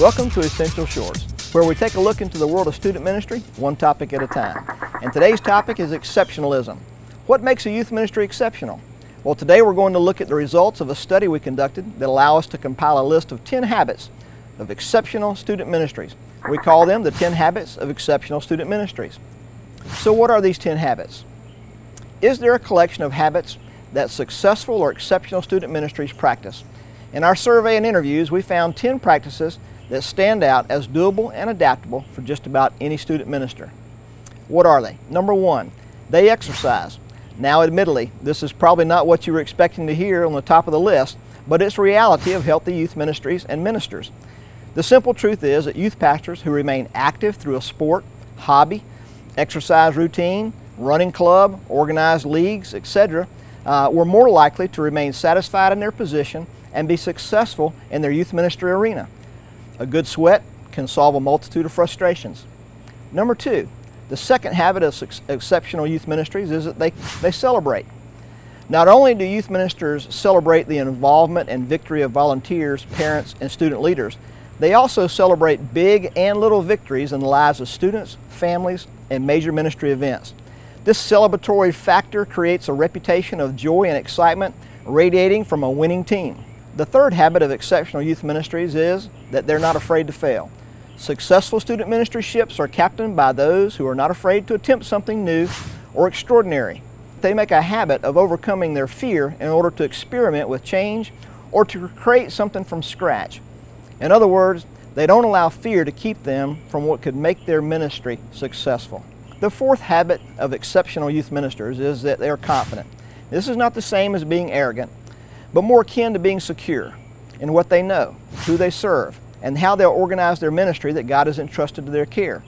Welcome to Essential Shorts, where we take a look into the world of student ministry, one topic at a time. And today's topic is exceptionalism. What makes a youth ministry exceptional? Well, today we're going to look at the results of a study we conducted that allow us to compile a list of 10 habits of exceptional student ministries. We call them the 10 habits of exceptional student ministries. So what are these 10 habits? Is there a collection of habits that successful or exceptional student ministries practice? In our survey and interviews, we found 10 practices that stand out as doable and adaptable for just about any student minister. What are they? Number one, they exercise. Now, admittedly, this is probably not what you were expecting to hear on the top of the list, but it's reality of healthy youth ministries and ministers. The simple truth is that youth pastors who remain active through a sport, hobby, exercise routine, running club, organized leagues, etc., were more likely to remain satisfied in their position and be successful in their youth ministry arena. A good sweat can solve a multitude of frustrations. Number two, the second habit of exceptional youth ministries is that they celebrate. Not only do youth ministers celebrate the involvement and victory of volunteers, parents, and student leaders, they also celebrate big and little victories in the lives of students, families, and major ministry events. This celebratory factor creates a reputation of joy and excitement radiating from a winning team. The third habit of exceptional youth ministries is that they're not afraid to fail. Successful student ministry ships are captained by those who are not afraid to attempt something new or extraordinary. They make a habit of overcoming their fear in order to experiment with change or to create something from scratch. In other words, they don't allow fear to keep them from what could make their ministry successful. The fourth habit of exceptional youth ministers is that they are confident. This is not the same as being arrogant, but more akin to being secure in what they know, who they serve, and how they'll organize their ministry that God has entrusted to their care.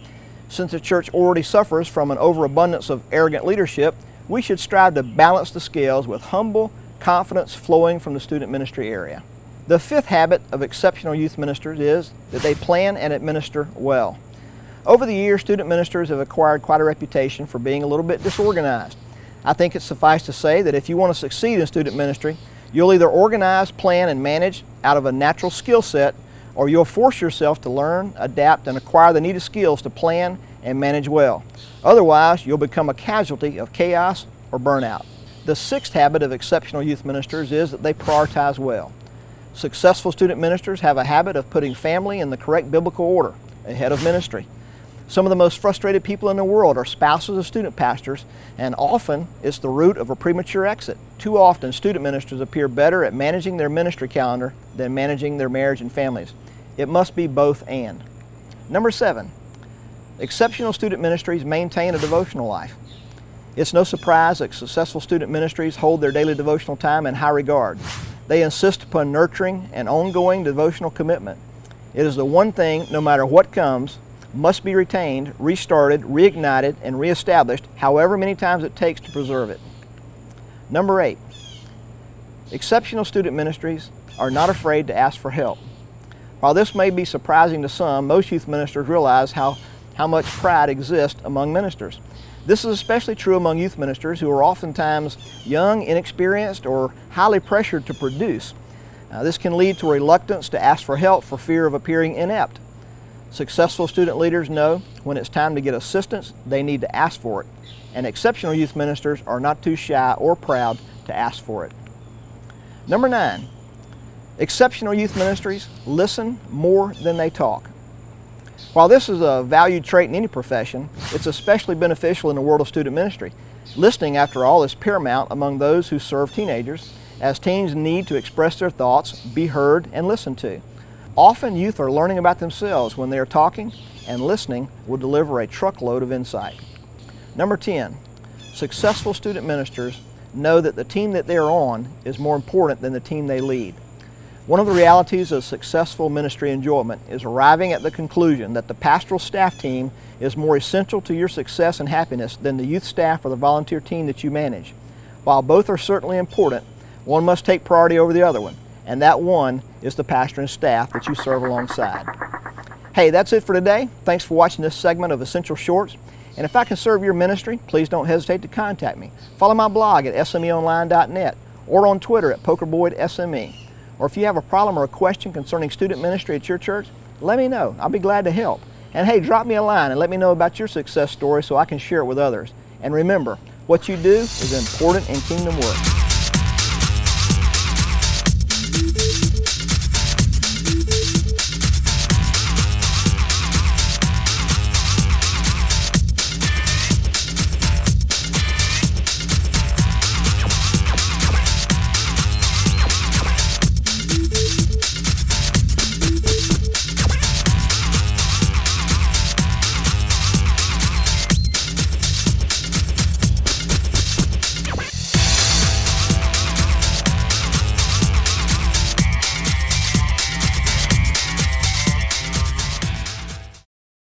Since the church already suffers from an overabundance of arrogant leadership, we should strive to balance the scales with humble confidence flowing from the student ministry area. The fifth habit of exceptional youth ministers is that they plan and administer well. Over the years, student ministers have acquired quite a reputation for being a little bit disorganized. I think it's suffice to say that if you want to succeed in student ministry, you'll either organize, plan, and manage out of a natural skill set, or you'll force yourself to learn, adapt, and acquire the needed skills to plan and manage well. Otherwise, you'll become a casualty of chaos or burnout. The sixth habit of exceptional youth ministers is that they prioritize well. Successful student ministers have a habit of putting family in the correct biblical order ahead of ministry. Some of the most frustrated people in the world are spouses of student pastors, and often it's the root of a premature exit. Too often, student ministers appear better at managing their ministry calendar than managing their marriage and families. It must be both and. Number 7, exceptional student ministries maintain a devotional life. It's no surprise that successful student ministries hold their daily devotional time in high regard. They insist upon nurturing an ongoing devotional commitment. It is the one thing, no matter what comes, must be retained, restarted, reignited, and reestablished however many times it takes to preserve it. Number 8, exceptional student ministries are not afraid to ask for help. While this may be surprising to some, most youth ministers realize how much pride exists among ministers. This is especially true among youth ministers who are oftentimes young, inexperienced, or highly pressured to produce. This can lead to a reluctance to ask for help for fear of appearing inept. Successful student leaders know when it's time to get assistance, they need to ask for it. And exceptional youth ministers are not too shy or proud to ask for it. Number 9, exceptional youth ministries listen more than they talk. While this is a valued trait in any profession, it's especially beneficial in the world of student ministry. Listening, after all, is paramount among those who serve teenagers, as teens need to express their thoughts, be heard, and listened to. Often youth are learning about themselves when they are talking, and listening will deliver a truckload of insight. Number 10, successful student ministers know that the team that they are on is more important than the team they lead. One of the realities of successful ministry enjoyment is arriving at the conclusion that the pastoral staff team is more essential to your success and happiness than the youth staff or the volunteer team that you manage. While both are certainly important, one must take priority over the other one, and that one is the pastor and staff that you serve alongside. Hey, that's it for today. Thanks for watching this segment of Essential Shorts. And if I can serve your ministry, please don't hesitate to contact me. Follow my blog at smeonline.net or on Twitter at PokerBoydSME. Or if you have a problem or a question concerning student ministry at your church, let me know. I'll be glad to help. And hey, drop me a line and let me know about your success story so I can share it with others. And remember, what you do is important in kingdom work.